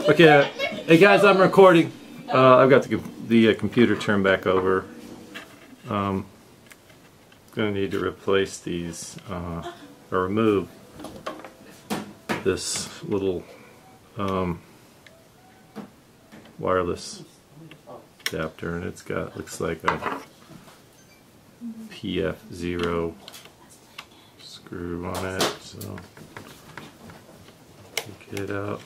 Okay, hey guys, I'm recording. I've got the computer turned back over. Gonna need to replace these, or remove this little wireless adapter, and it's got, looks like a PF0 screw on it, so take it out.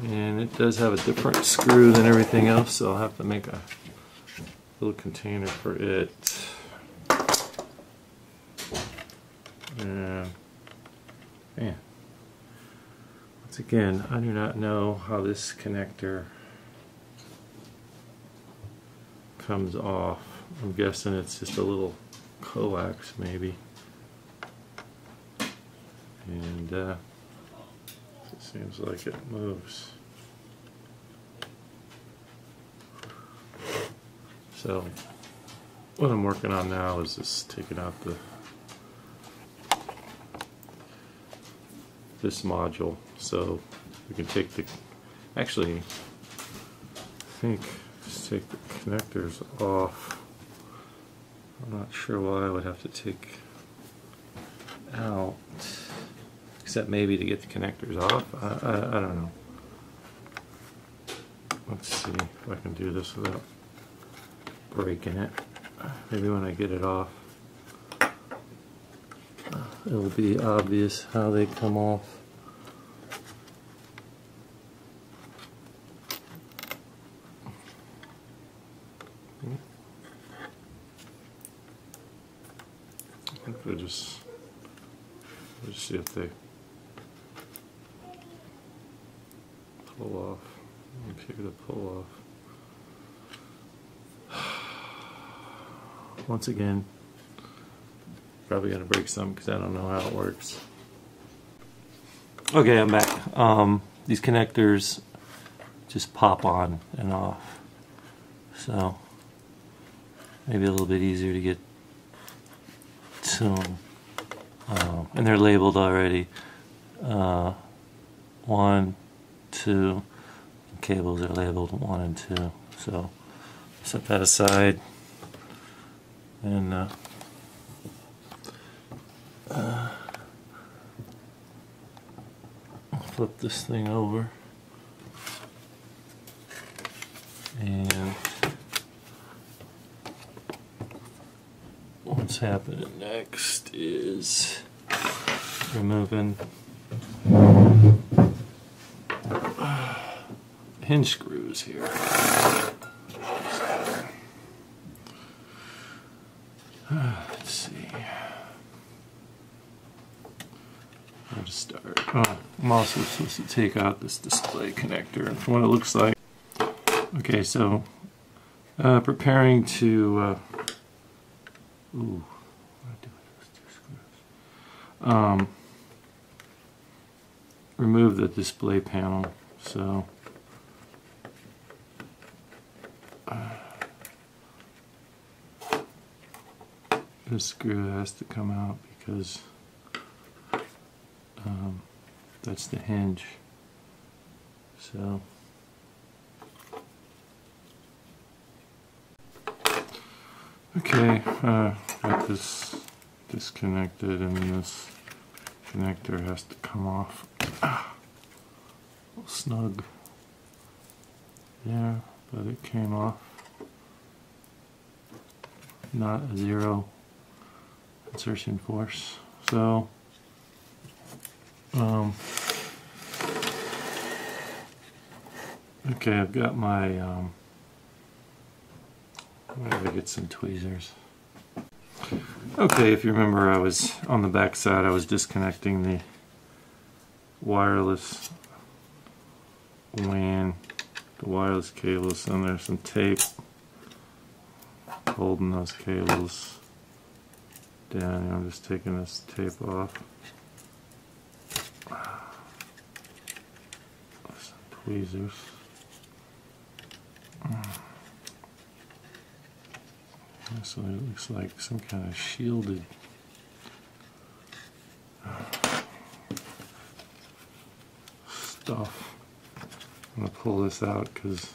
And it does have a different screw than everything else, so I'll have to make a little container for it. And man, once again, I do not know how this connector comes off. I'm guessing it's just a little coax maybe. And it seems like it moves. So what I'm working on now is just taking out this module, so we can take the, actually I think just take the connectors off. I'm not sure why I would have to take out, except maybe to get the connectors off. I don't know. Let's see if I can do this without breaking it. Maybe when I get it off, it'll be obvious how they come off. I think we'll just see if they pull off. Okay, to pull off. Once again, probably gonna break some because I don't know how it works. Okay, I'm back. These connectors just pop on and off, so maybe a little bit easier to get to them. And they're labeled already. 1, 2. Cables are labeled 1 and 2. So set that aside and flip this thing over. And what's happening next is removing hinge screws here. Let's see. I'll just start. Oh, I'm also supposed to take out this display connector, and from what it looks like. Okay, so preparing to. Ooh, what do I do with those 2 screws? Remove the display panel. So. This screw has to come out because that's the hinge. So okay, got this disconnected, and this connector has to come off. A little snug there, but it came off. Not a 0 insertion force. So okay, I've got my I'm gonna get some tweezers. Okay, if you remember, I was on the back side, I was disconnecting the wireless WLAN, the wireless cables, and there's some tape holding those cables down. I'm just taking this tape off. Some tweezers. So it looks like some kind of shielded stuff. I'm going to pull this out because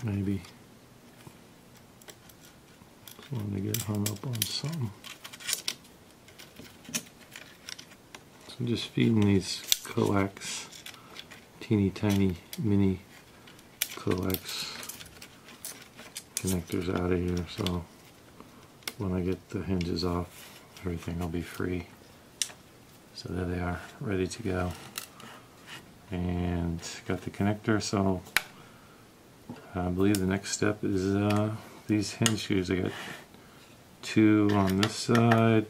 maybe just wanted to get hung up on something. So I'm just feeding these coax, teeny tiny mini coax connectors out of here, so when I get the hinges off, everything will be free. So there they are, ready to go. And got the connector, so I believe the next step is these hinge screws. I got 2 on this side.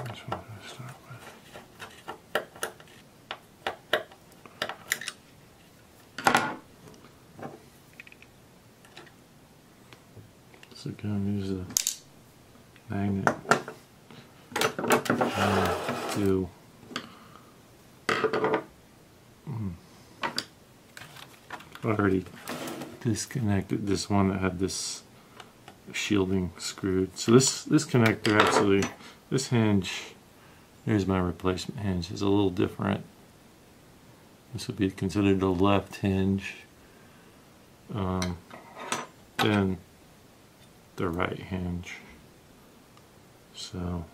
Which one do I start with? So again, use the magnet to already disconnected this one that had this shielding screwed. So this connector actually, this hinge, here's my replacement hinge, is a little different. This would be considered a left hinge than the right hinge. So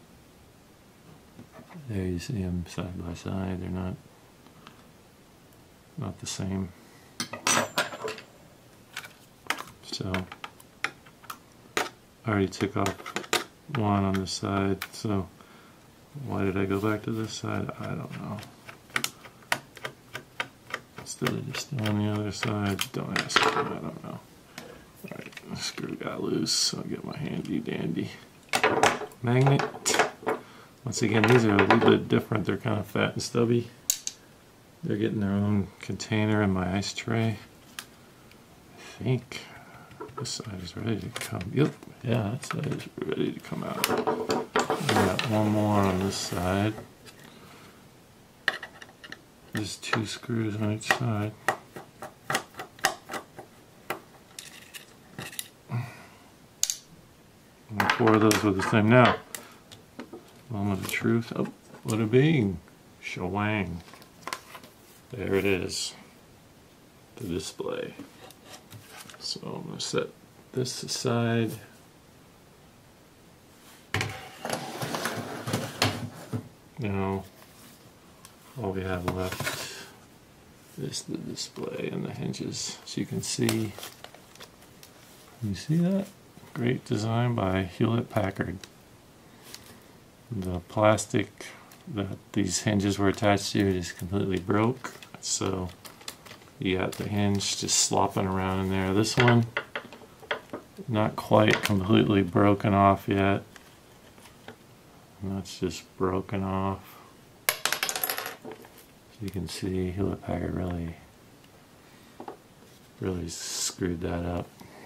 there you see them side by side. They're not the same. So I already took off one on this side, so why did I go back to this side? I don't know. Instead of just doing the other side, don't ask me, I don't know. Alright, the screw got loose, so I'll get my handy dandy magnet. Once again, these are a little bit different. They're kind of fat and stubby. They're getting their own container in my ice tray. I think this side is ready to come. Yep, yeah, that side is ready to come out. I got one more on this side. There's 2 screws on each side. And 4 of those are the same. Now, moment of truth. Oh, what a bing! Shawang. There it is. The display. So I'm going to set this aside. Now, all we have left is the display and the hinges. As you can see, you see that? Great design by Hewlett-Packard. The plastic that these hinges were attached to just completely broke, so you got the hinge just slopping around in there. This one, not quite completely broken off yet. And that's just broken off. So you can see Hewlett-Packard really screwed that up.